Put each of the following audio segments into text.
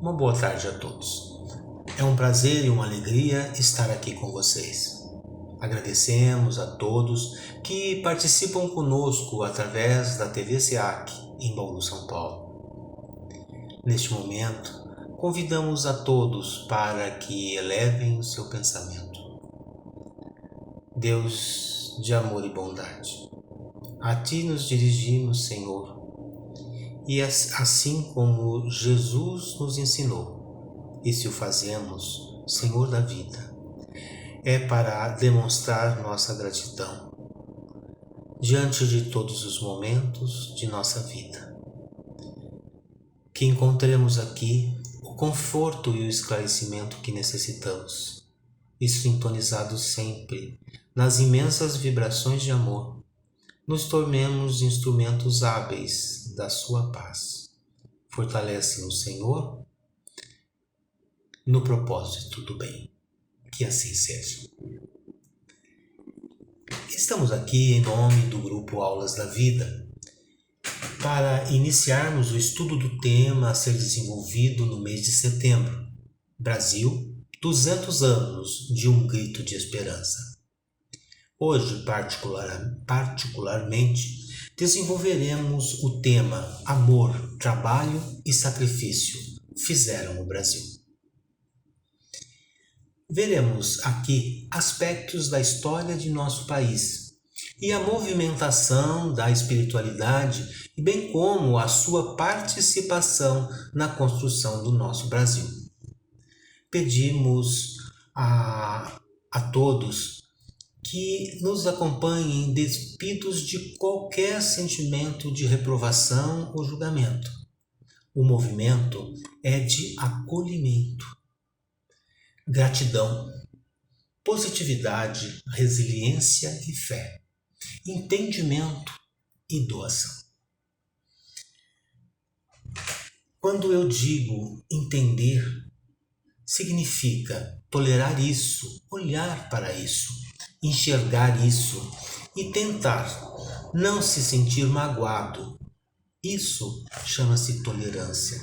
Uma boa tarde a todos. É um prazer e uma alegria estar aqui com vocês. Agradecemos a todos que participam conosco através da TV SEAC em Bauru, São Paulo. Neste momento, convidamos a todos para que elevem o seu pensamento. Deus de amor e bondade, a Ti nos dirigimos, Senhor, e assim como Jesus nos ensinou, e se o fazemos, Senhor da vida, é para demonstrar nossa gratidão diante de todos os momentos de nossa vida. Que encontremos aqui o conforto e o esclarecimento que necessitamos, e sintonizados sempre nas imensas vibrações de amor, nos tornemos instrumentos hábeis da sua paz. Fortalece-nos, Senhor, no propósito do bem. Que assim seja. Estamos aqui em nome do Grupo Aulas da Vida para iniciarmos o estudo do tema a ser desenvolvido no mês de setembro. Brasil, 200 anos de um grito de esperança. Hoje, particularmente, desenvolveremos o tema Amor, Trabalho e Sacrifício fizeram o Brasil. Veremos aqui aspectos da história de nosso país e a movimentação da espiritualidade, bem como a sua participação na construção do nosso Brasil. Pedimos a todos que nos acompanhem despidos de qualquer sentimento de reprovação ou julgamento. O movimento é de acolhimento. Gratidão, positividade, resiliência e fé, entendimento e doação. Quando eu digo entender, significa tolerar isso, olhar para isso, enxergar isso e tentar não se sentir magoado. Isso chama-se tolerância.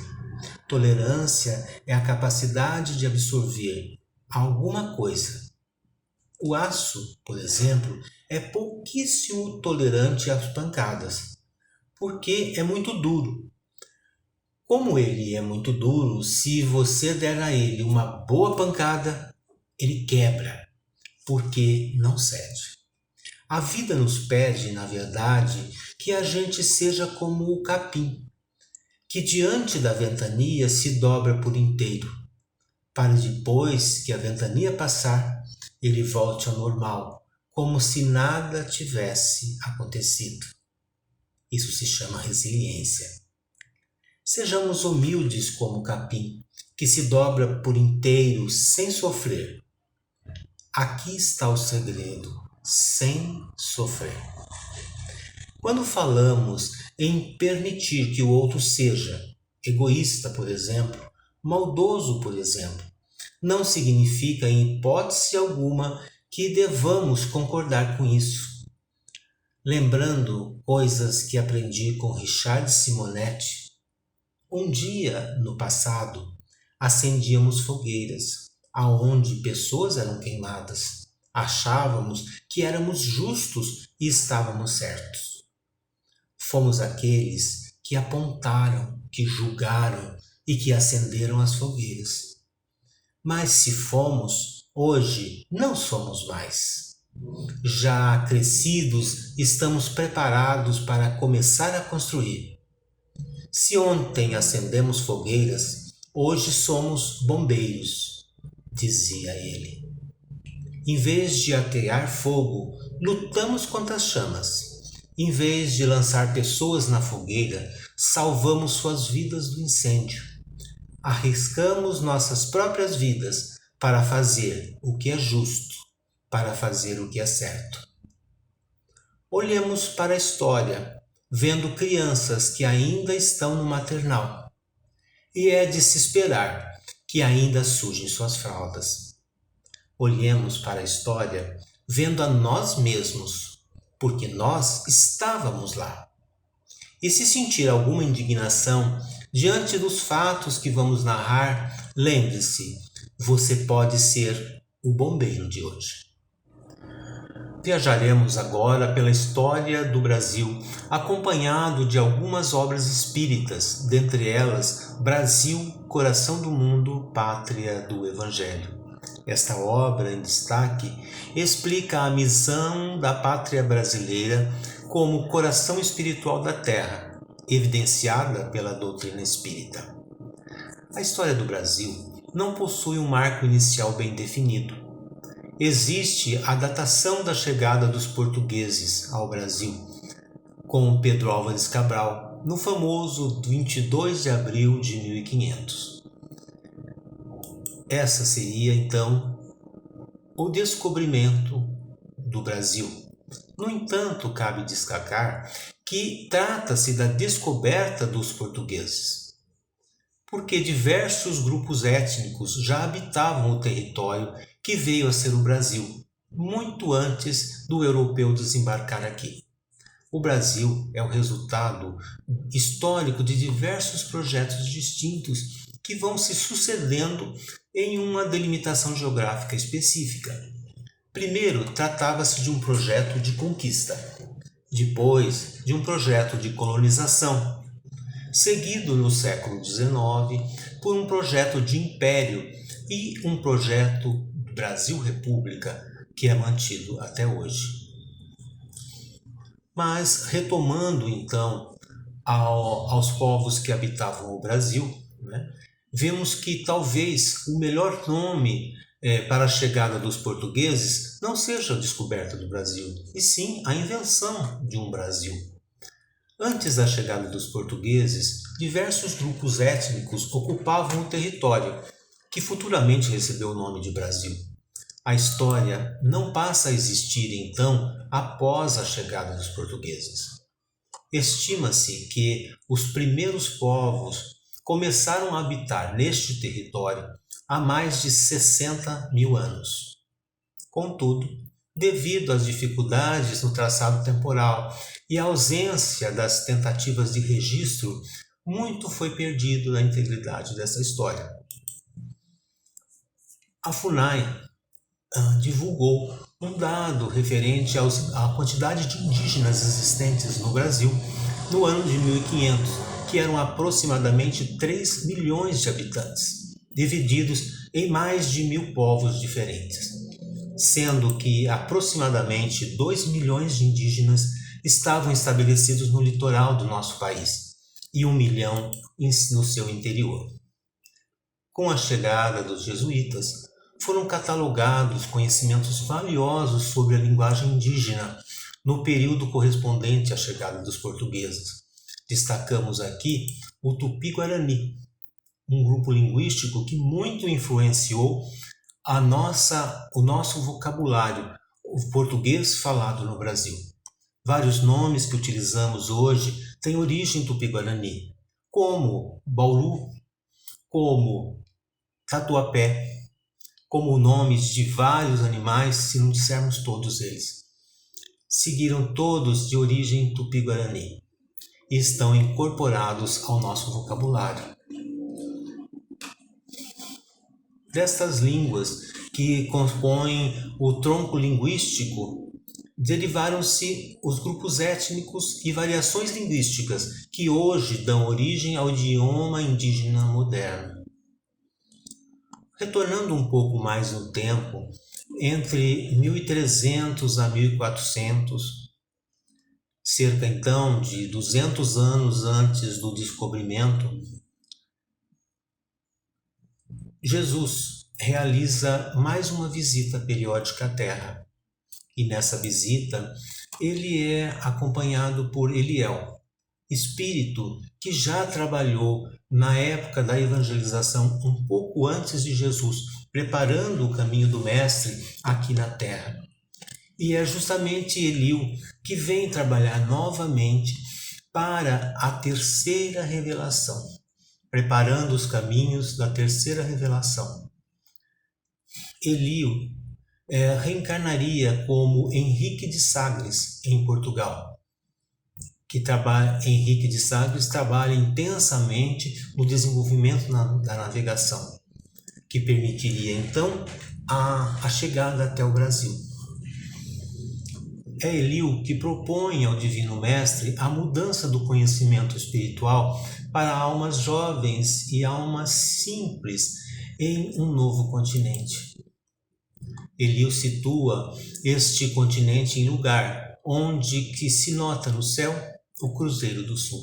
Tolerância é a capacidade de absorver alguma coisa. O aço, por exemplo, é pouquíssimo tolerante às pancadas, porque é muito duro. Como ele é muito duro, se você der a ele uma boa pancada, ele quebra, porque não cede. A vida nos pede, na verdade, que a gente seja como o capim, que diante da ventania se dobra por inteiro, para depois que a ventania passar, ele volte ao normal, como se nada tivesse acontecido. Isso se chama resiliência. Sejamos humildes como o capim, que se dobra por inteiro sem sofrer. Aqui está o segredo, sem sofrer. Quando falamos em permitir que o outro seja egoísta, por exemplo, maldoso, por exemplo, não significa em hipótese alguma que devamos concordar com isso. Lembrando coisas que aprendi com Richard Simonetti, um dia no passado acendíamos fogueiras, aonde pessoas eram queimadas. Achávamos que éramos justos e estávamos certos. Fomos aqueles que apontaram, que julgaram e que acenderam as fogueiras. Mas se fomos, hoje não somos mais. Já crescidos, estamos preparados para começar a construir. Se ontem acendemos fogueiras, hoje somos bombeiros, dizia ele. Em vez de atear fogo, lutamos contra as chamas. Em vez de lançar pessoas na fogueira, salvamos suas vidas do incêndio. Arriscamos nossas próprias vidas para fazer o que é justo, para fazer o que é certo. Olhemos para a história, vendo crianças que ainda estão no maternal. E é de se esperar que ainda sujem suas fraldas. Olhemos para a história, vendo a nós mesmos, porque nós estávamos lá. E se sentir alguma indignação, Diante dos fatos que vamos narrar, lembre-se, você pode ser o bombeiro de hoje. Viajaremos agora pela história do Brasil, acompanhado de algumas obras espíritas, dentre elas Brasil, Coração do Mundo, Pátria do Evangelho. Esta obra em destaque explica a missão da pátria brasileira como coração espiritual da terra, evidenciada pela doutrina espírita. A história do Brasil não possui um marco inicial bem definido. Existe a datação da chegada dos portugueses ao Brasil, com Pedro Álvares Cabral, no famoso 22 de abril de 1500. Essa seria, então, o descobrimento do Brasil. No entanto, cabe destacar que trata-se da descoberta dos portugueses, porque diversos grupos étnicos já habitavam o território que veio a ser o Brasil, muito antes do europeu desembarcar aqui. O Brasil é o resultado histórico de diversos projetos distintos que vão se sucedendo em uma delimitação geográfica específica. Primeiro, tratava-se de um projeto de conquista, depois de um projeto de colonização, seguido no século XIX por um projeto de império e um projeto Brasil República, que é mantido até hoje. Mas, retomando então aos povos que habitavam o Brasil, vemos que talvez o melhor nome para a chegada dos portugueses não seja a descoberta do Brasil, e sim a invenção de um Brasil. Antes da chegada dos portugueses, diversos grupos étnicos ocupavam o território, que futuramente recebeu o nome de Brasil. A história não passa a existir, então, após a chegada dos portugueses. Estima-se que os primeiros povos começaram a habitar neste território há mais de 60 mil anos. Contudo, devido às dificuldades no traçado temporal e à ausência das tentativas de registro, muito foi perdido na integridade dessa história. A FUNAI divulgou um dado referente à quantidade de indígenas existentes no Brasil no ano de 1500, que eram aproximadamente 3 milhões de habitantes, divididos em mais de 1.000 povos diferentes, sendo que aproximadamente 2 milhões de indígenas estavam estabelecidos no litoral do nosso país e 1 milhão no seu interior. Com a chegada dos jesuítas, foram catalogados conhecimentos valiosos sobre a linguagem indígena no período correspondente à chegada dos portugueses. Destacamos aqui o Tupi-Guarani, um grupo linguístico que muito influenciou o nosso vocabulário, o português falado no Brasil. Vários nomes que utilizamos hoje têm origem tupi-guarani, como Bauru, como Tatuapé, como nomes de vários animais, se não dissermos todos eles. Seguiram todos de origem tupi-guarani e estão incorporados ao nosso vocabulário. Destas línguas que compõem o tronco linguístico, derivaram-se os grupos étnicos e variações linguísticas que hoje dão origem ao idioma indígena moderno. Retornando um pouco mais no tempo, entre 1300 a 1400, cerca então de 200 anos antes do descobrimento, Jesus realiza mais uma visita periódica à Terra. E nessa visita, ele é acompanhado por Eliel, espírito que já trabalhou na época da evangelização um pouco antes de Jesus, preparando o caminho do Mestre aqui na Terra. E é justamente Eliel que vem trabalhar novamente para a terceira revelação, preparando os caminhos da terceira revelação. Eliel reencarnaria como Henrique de Sagres, em Portugal, Henrique de Sagres trabalha intensamente no desenvolvimento da navegação, que permitiria então a chegada até o Brasil. É Eliú que propõe ao Divino Mestre a mudança do conhecimento espiritual para almas jovens e almas simples em um novo continente. Eliú situa este continente em lugar onde que se nota no céu o Cruzeiro do Sul.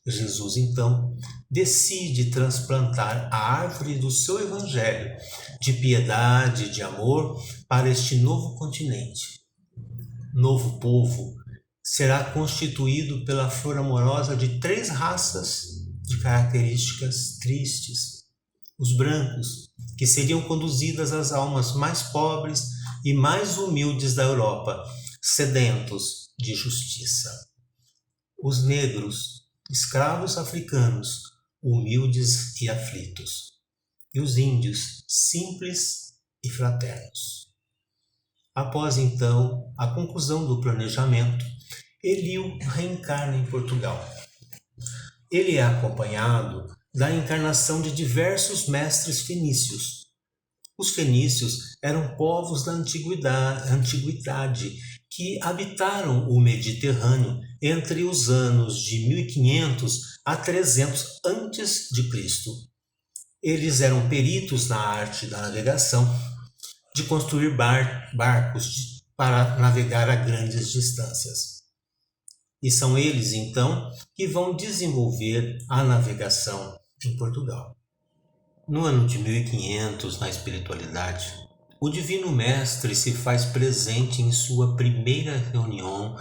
Jesus, então, decide transplantar a árvore do seu evangelho de piedade e de amor para este novo continente. Novo povo será constituído pela flor amorosa de 3 raças de características tristes. Os brancos, que seriam conduzidas às almas mais pobres e mais humildes da Europa, sedentos de justiça. Os negros, escravos africanos, humildes e aflitos. E os índios, simples e fraternos. Após, então, a conclusão do planejamento, Eliú reencarna em Portugal. Ele é acompanhado da encarnação de diversos mestres fenícios. Os fenícios eram povos da antiguidade que habitaram o Mediterrâneo entre os anos de 1500 a 300 a.C. Eles eram peritos na arte da navegação, de construir barcos para navegar a grandes distâncias. E são eles, então, que vão desenvolver a navegação em Portugal. No ano de 1500, na espiritualidade, o Divino Mestre se faz presente em sua primeira reunião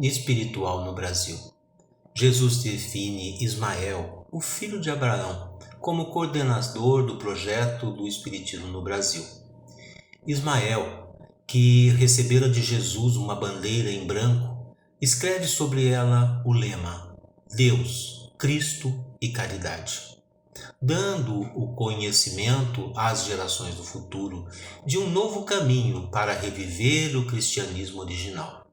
espiritual no Brasil. Jesus define Ismael, o filho de Abraão, como coordenador do projeto do Espiritismo no Brasil. Ismael, que recebera de Jesus uma bandeira em branco, escreve sobre ela o lema Deus, Cristo e Caridade, dando o conhecimento às gerações do futuro de um novo caminho para reviver o cristianismo original.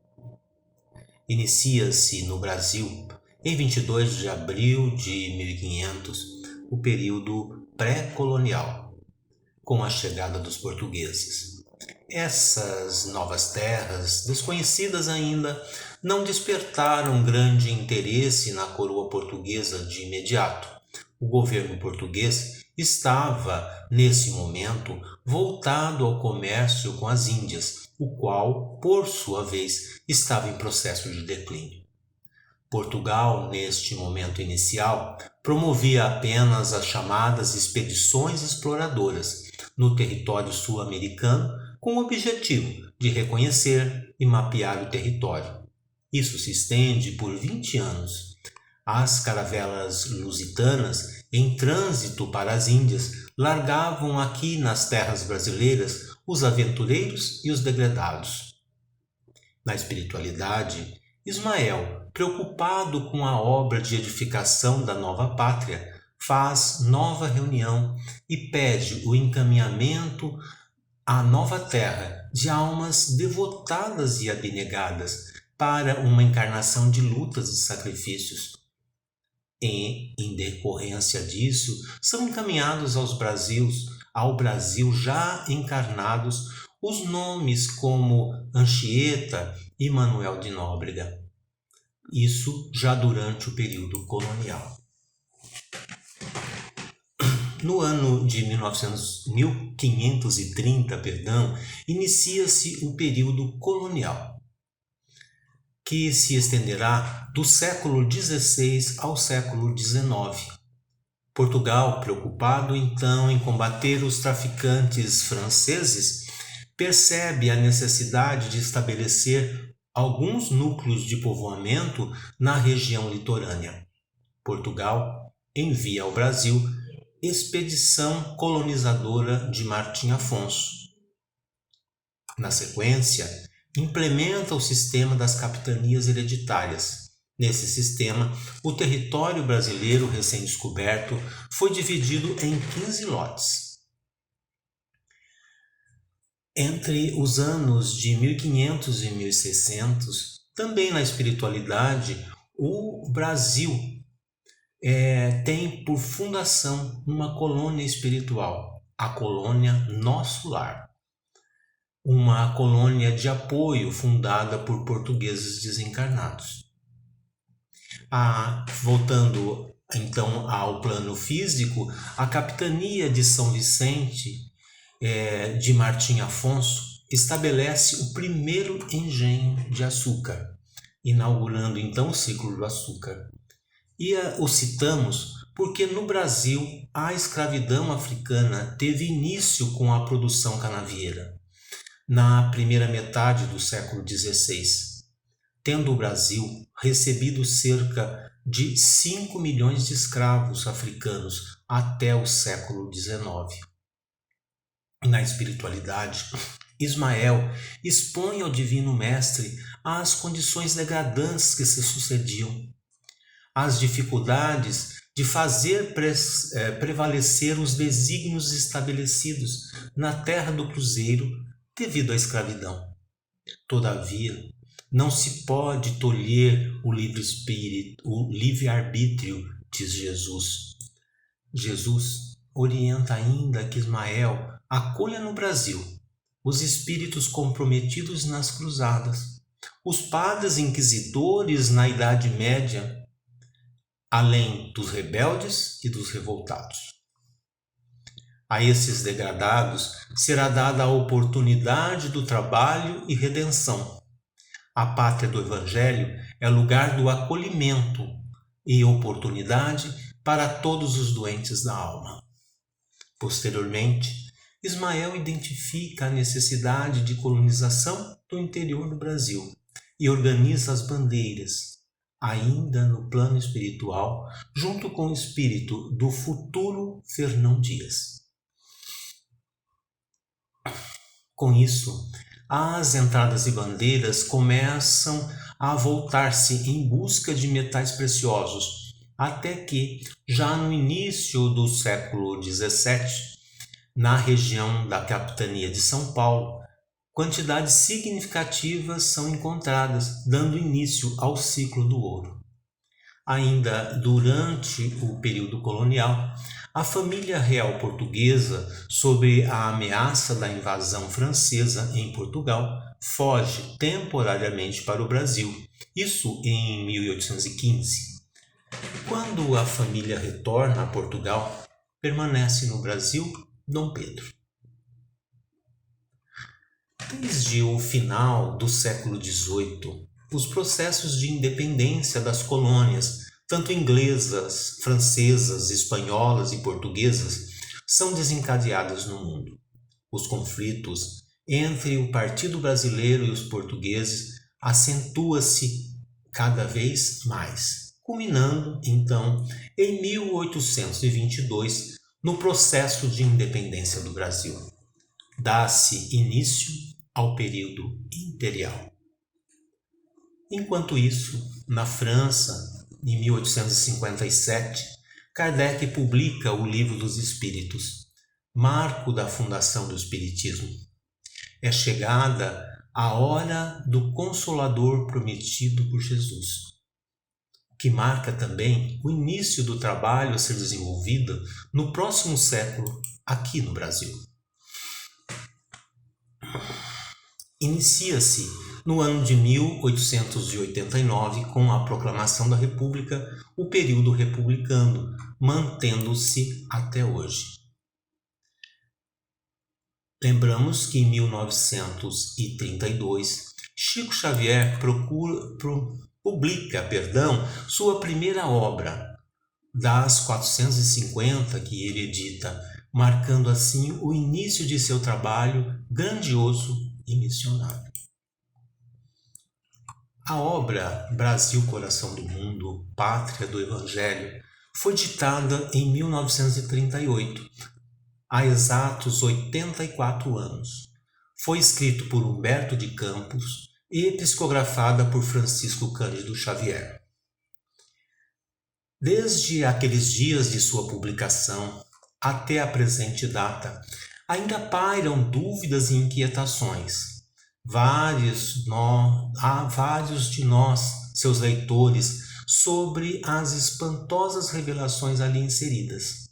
Inicia-se no Brasil, em 22 de abril de 1500, o período pré-colonial, com a chegada dos portugueses. Essas novas terras, desconhecidas ainda, não despertaram grande interesse na coroa portuguesa de imediato. O governo português estava, nesse momento, voltado ao comércio com as Índias, o qual, por sua vez, estava em processo de declínio. Portugal, neste momento inicial, promovia apenas as chamadas expedições exploradoras no território sul-americano, com o objetivo de reconhecer e mapear o território. Isso se estende por 20 anos. As caravelas lusitanas, em trânsito para as Índias, largavam aqui nas terras brasileiras os aventureiros e os degredados. Na espiritualidade, Ismael, preocupado com a obra de edificação da nova pátria, faz nova reunião e pede o encaminhamento à nova terra de almas devotadas e abnegadas para uma encarnação de lutas e sacrifícios. E, em decorrência disso, são encaminhados ao Brasil já encarnados os nomes como Anchieta e Manuel de Nóbrega. Isso já durante o período colonial. No ano de 1530, inicia-se o período colonial, que se estenderá do século XVI ao século XIX. Portugal, preocupado então em combater os traficantes franceses, percebe a necessidade de estabelecer alguns núcleos de povoamento na região litorânea. Portugal envia ao Brasil expedição colonizadora de Martim Afonso. Na sequência, implementa o sistema das capitanias hereditárias. Nesse sistema, o território brasileiro recém-descoberto foi dividido em 15 lotes. Entre os anos de 1500 e 1600, também na espiritualidade, O Brasil tem por fundação uma colônia espiritual, a colônia Nosso Lar, uma colônia de apoio fundada por portugueses desencarnados. Voltando então ao plano físico, a capitania de São Vicente de Martim Afonso estabelece o primeiro engenho de açúcar, inaugurando então o ciclo do açúcar. E o citamos porque no Brasil a escravidão africana teve início com a produção canavieira, na primeira metade do século XVI, tendo o Brasil recebido cerca de 5 milhões de escravos africanos até o século XIX. Na espiritualidade, Ismael expõe ao Divino Mestre as condições degradantes que se sucediam, as dificuldades de fazer prevalecer os desígnios estabelecidos na terra do cruzeiro devido à escravidão. Todavia, não se pode tolher o livre-arbítrio, diz Jesus. Jesus orienta ainda que Ismael acolha no Brasil os espíritos comprometidos nas cruzadas, os padres inquisidores na Idade Média, além dos rebeldes e dos revoltados. A esses degradados será dada a oportunidade do trabalho e redenção. A pátria do Evangelho é lugar do acolhimento e oportunidade para todos os doentes da alma. Posteriormente, Ismael identifica a necessidade de colonização do interior do Brasil e organiza as bandeiras, ainda no plano espiritual, junto com o espírito do futuro Fernão Dias. Com isso, as entradas e bandeiras começam a voltar-se em busca de metais preciosos, até que, já no início do século XVII, na região da capitania de São Paulo, quantidades significativas são encontradas, dando início ao ciclo do ouro. Ainda durante o período colonial, a família real portuguesa, sob a ameaça da invasão francesa em Portugal, foge temporariamente para o Brasil, isso em 1815. Quando a família retorna a Portugal, permanece no Brasil Dom Pedro. Desde o final do século XVIII, os processos de independência das colônias, tanto inglesas, francesas, espanholas e portuguesas, são desencadeados no mundo. Os conflitos entre o Partido Brasileiro e os portugueses acentua-se cada vez mais, culminando, então, em 1822, no processo de independência do Brasil. Dá-se início ao período imperial. Enquanto isso, na França, em 1857, Kardec publica o Livro dos Espíritos, marco da fundação do Espiritismo. É chegada a hora do Consolador prometido por Jesus, que marca também o início do trabalho a ser desenvolvido no próximo século aqui no Brasil. Inicia-se no ano de 1889, com a proclamação da República, o período republicano, mantendo-se até hoje. Lembramos que em 1932, Chico Xavier publica sua primeira obra, das 450 que ele edita, marcando assim o início de seu trabalho grandioso e missionário. A obra Brasil, Coração do Mundo, Pátria do Evangelho foi ditada em 1938, há exatos 84 anos. Foi escrito por Humberto de Campos e psicografada por Francisco Cândido Xavier. Desde aqueles dias de sua publicação até a presente data, ainda pairam dúvidas e inquietações. Há vários de nós, seus leitores, sobre as espantosas revelações ali inseridas.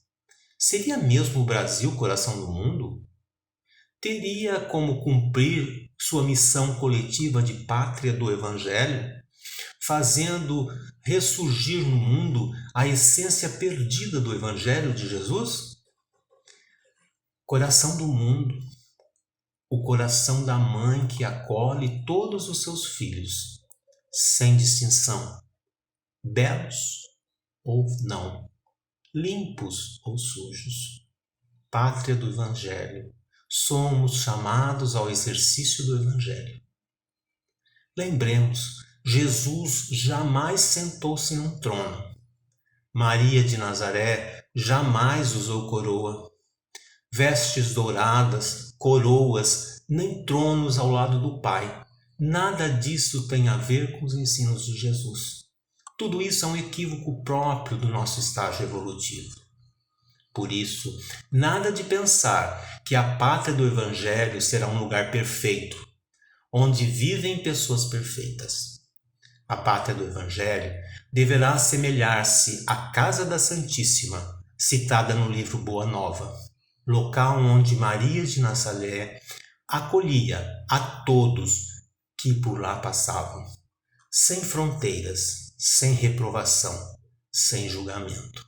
Seria mesmo o Brasil o coração do mundo? Teria como cumprir sua missão coletiva de pátria do Evangelho, fazendo ressurgir no mundo a essência perdida do Evangelho de Jesus? Coração do mundo, o coração da mãe que acolhe todos os seus filhos, sem distinção, belos ou não, limpos ou sujos. Pátria do Evangelho, somos chamados ao exercício do Evangelho. Lembremos, Jesus jamais sentou-se num trono. Maria de Nazaré jamais usou coroa, vestes douradas, coroas, nem tronos ao lado do Pai. Nada disso tem a ver com os ensinos de Jesus. Tudo isso é um equívoco próprio do nosso estágio evolutivo. Por isso, nada de pensar que a pátria do Evangelho será um lugar perfeito, onde vivem pessoas perfeitas. A pátria do Evangelho deverá assemelhar-se à Casa da Santíssima, citada no livro Boa Nova, local onde Maria de Nazaré acolhia a todos que por lá passavam, sem fronteiras, sem reprovação, sem julgamento.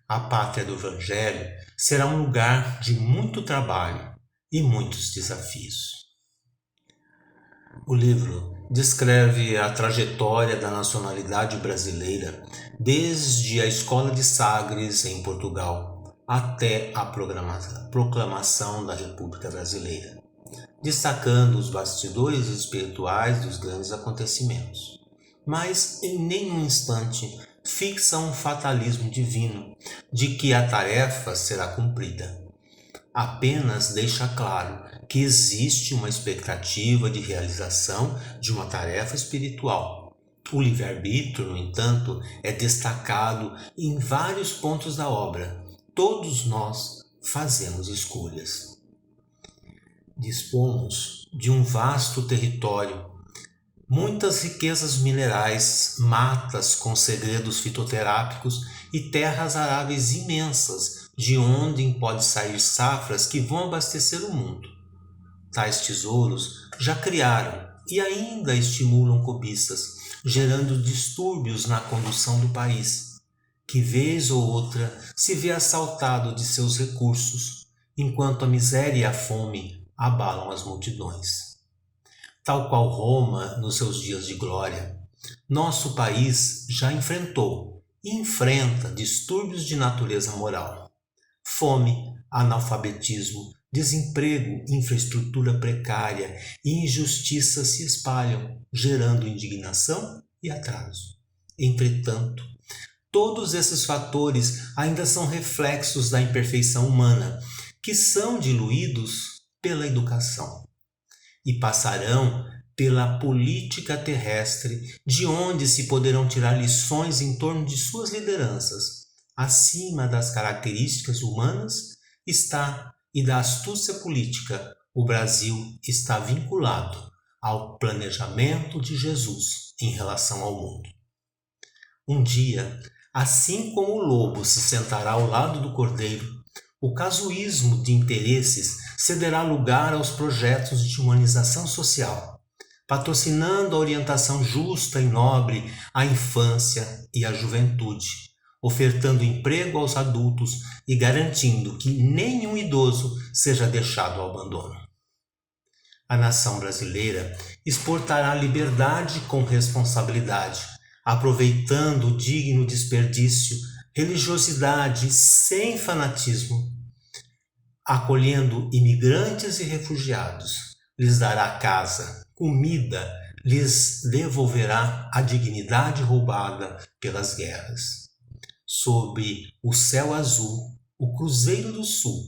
A pátria do Evangelho será um lugar de muito trabalho e muitos desafios. O livro descreve a trajetória da nacionalidade brasileira desde a Escola de Sagres, em Portugal, até a proclamação da República Brasileira, destacando os bastidores espirituais dos grandes acontecimentos. Mas em nenhum instante fixa um fatalismo divino de que a tarefa será cumprida. Apenas deixa claro que existe uma expectativa de realização de uma tarefa espiritual. O livre-arbítrio, no entanto, é destacado em vários pontos da obra. Todos nós fazemos escolhas. Dispomos de um vasto território, muitas riquezas minerais, matas com segredos fitoterápicos e terras aráveis imensas, de onde pode sair safras que vão abastecer o mundo. Tais tesouros já criaram e ainda estimulam cobiças, gerando distúrbios na condução do país, que vez ou outra se vê assaltado de seus recursos, enquanto a miséria e a fome abalam as multidões. Tal qual Roma nos seus dias de glória, nosso país já enfrentou e enfrenta distúrbios de natureza moral. Fome, analfabetismo, desemprego, infraestrutura precária e injustiça se espalham, gerando indignação e atraso. Entretanto, todos esses fatores ainda são reflexos da imperfeição humana, que são diluídos pela educação e passarão pela política terrestre, de onde se poderão tirar lições em torno de suas lideranças. Acima das características humanas está e da astúcia política, o Brasil está vinculado ao planejamento de Jesus em relação ao mundo. Um dia, assim como o lobo se sentará ao lado do cordeiro, o casuísmo de interesses cederá lugar aos projetos de humanização social, patrocinando a orientação justa e nobre à infância e à juventude, ofertando emprego aos adultos e garantindo que nenhum idoso seja deixado ao abandono. A nação brasileira exportará liberdade com responsabilidade, aproveitando o digno desperdício, religiosidade sem fanatismo, acolhendo imigrantes e refugiados, lhes dará casa, comida, lhes devolverá a dignidade roubada pelas guerras. Sob o céu azul, o Cruzeiro do Sul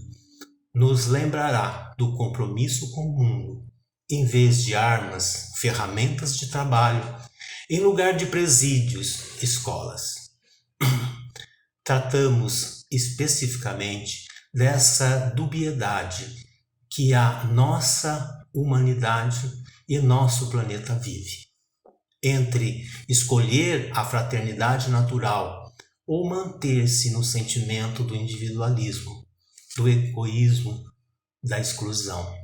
nos lembrará do compromisso com o mundo. Em vez de armas, ferramentas de trabalho, em lugar de presídios, escolas. Tratamos especificamente dessa dubiedade que a nossa humanidade e nosso planeta vive. entre escolher a fraternidade natural ou manter-se no sentimento do individualismo, do egoísmo, da exclusão.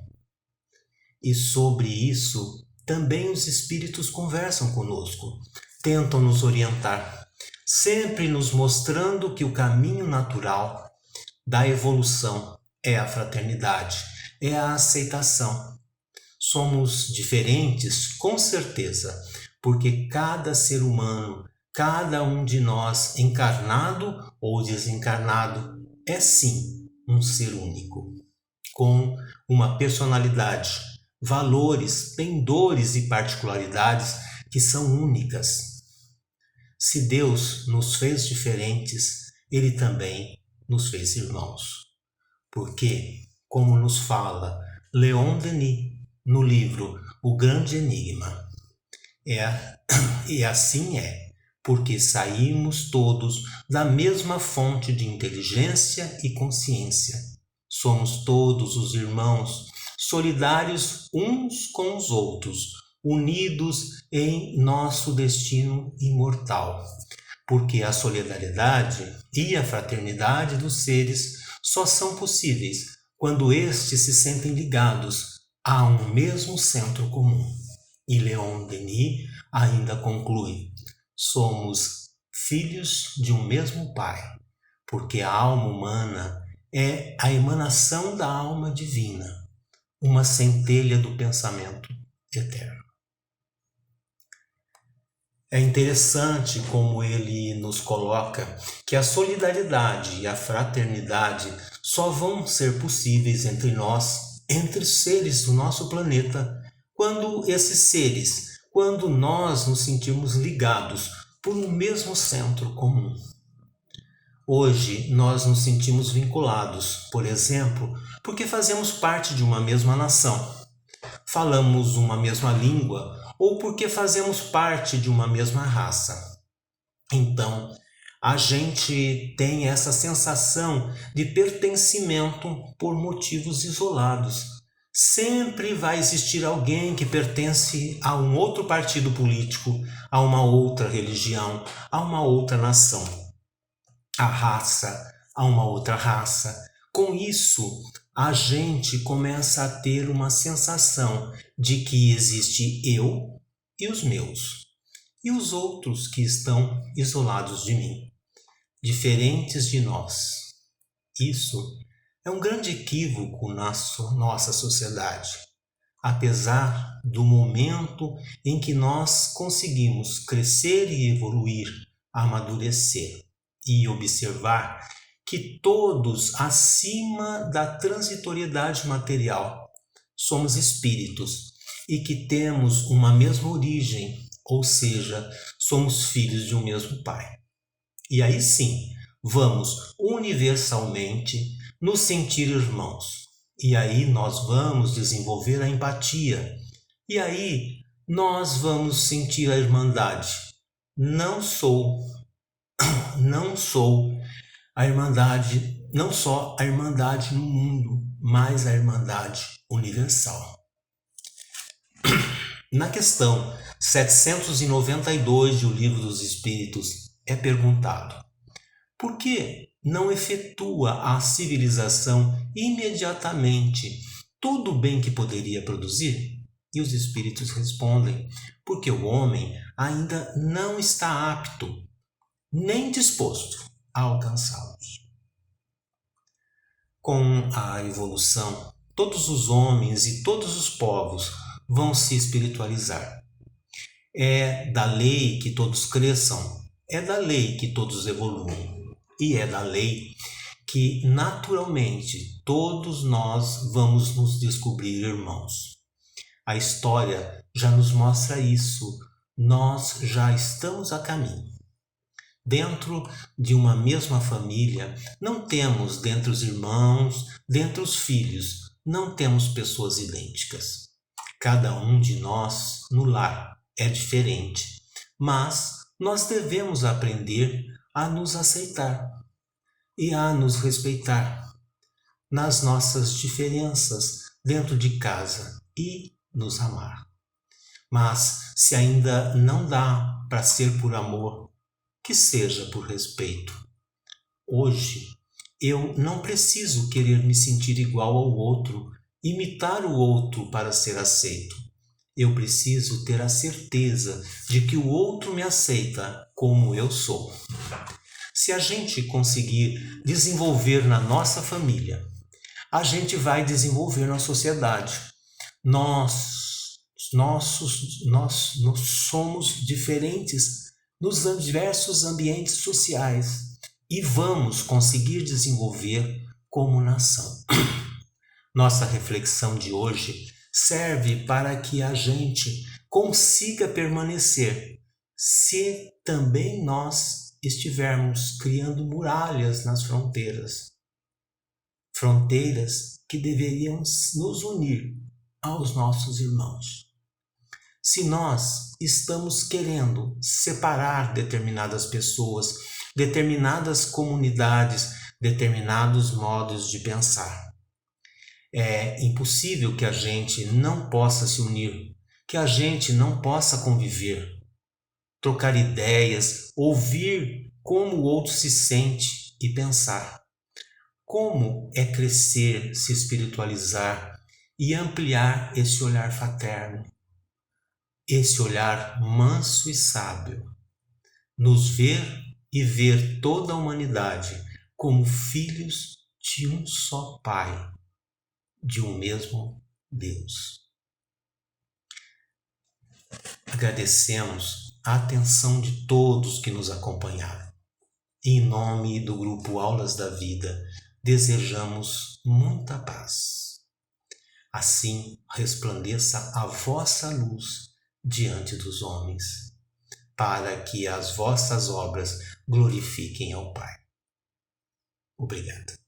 E sobre isso também os espíritos conversam conosco, tentam nos orientar, sempre nos mostrando que o caminho natural da evolução é a fraternidade, é a aceitação. Somos diferentes, com certeza, porque cada ser humano, cada um de nós, encarnado ou desencarnado, é sim um ser único, com uma personalidade, valores, pendores e particularidades que são únicas. Se Deus nos fez diferentes, Ele também nos fez irmãos. Porque, como nos fala Leon Denis no livro O Grande Enigma, e assim é, porque saímos todos da mesma fonte de inteligência e consciência. Somos todos os irmãos, solidários uns com os outros, unidos em nosso destino imortal. Porque a solidariedade e a fraternidade dos seres só são possíveis quando estes se sentem ligados a um mesmo centro comum. E Leon Denis ainda conclui: somos filhos de um mesmo Pai, porque a alma humana é a emanação da alma divina, uma centelha do pensamento eterno. É interessante como ele nos coloca que a solidariedade e a fraternidade só vão ser possíveis entre nós, entre os seres do nosso planeta, quando nós nos sentirmos ligados por um mesmo centro comum. Hoje nós nos sentimos vinculados, por exemplo, porque fazemos parte de uma mesma nação, falamos uma mesma língua ou porque fazemos parte de uma mesma raça. Então, a gente tem essa sensação de pertencimento por motivos isolados. Sempre vai existir alguém que pertence a um outro partido político, a uma outra religião, a uma outra nação. A raça, a uma outra raça. Com isso, a gente começa a ter uma sensação de que existe eu e os meus, e os outros que estão isolados de mim, diferentes de nós. Isso é um grande equívoco na nossa sociedade, apesar do momento em que nós conseguimos crescer e evoluir, amadurecer e observar que todos, acima da transitoriedade material, somos espíritos e que temos uma mesma origem, ou seja, somos filhos de um mesmo Pai. E aí sim, vamos universalmente nos sentir irmãos. E aí nós vamos desenvolver a empatia. E aí nós vamos sentir a irmandade. Não só a irmandade no mundo, mas a irmandade universal. Na questão 792 do Livro dos Espíritos é perguntado: por que não efetua a civilização imediatamente todo o bem que poderia produzir? E os espíritos respondem: porque o homem ainda não está apto, nem disposto a alcançá-los. Com a evolução, todos os homens e todos os povos vão se espiritualizar. É da lei que todos cresçam, é da lei que todos evoluem, e é da lei que naturalmente todos nós vamos nos descobrir irmãos. A história já nos mostra isso, nós já estamos a caminho. Dentro de uma mesma família, não temos dentre os irmãos, dentre os filhos, não temos pessoas idênticas. Cada um de nós, no lar, é diferente, mas nós devemos aprender a nos aceitar e a nos respeitar nas nossas diferenças dentro de casa e nos amar. Mas se ainda não dá para ser por amor, que seja por respeito. Hoje, eu não preciso querer me sentir igual ao outro, imitar o outro para ser aceito. Eu preciso ter a certeza de que o outro me aceita como eu sou. Se a gente conseguir desenvolver na nossa família, a gente vai desenvolver na sociedade. Nós somos diferentes nos diversos ambientes sociais e vamos conseguir desenvolver como nação. Nossa reflexão de hoje serve para que a gente consiga permanecer se também nós estivermos criando muralhas nas fronteiras. Fronteiras que deveriam nos unir aos nossos irmãos. Se nós estamos querendo separar determinadas pessoas, determinadas comunidades, determinados modos de pensar, é impossível que a gente não possa se unir, que a gente não possa conviver, trocar ideias, ouvir como o outro se sente e pensar. Como é crescer, se espiritualizar e ampliar esse olhar fraterno, esse olhar manso e sábio, nos ver e ver toda a humanidade como filhos de um só Pai, de um mesmo Deus. Agradecemos a atenção de todos que nos acompanharam. Em nome do grupo Aulas da Vida, desejamos muita paz. Assim resplandeça a vossa luz diante dos homens, para que as vossas obras glorifiquem ao Pai. Obrigado.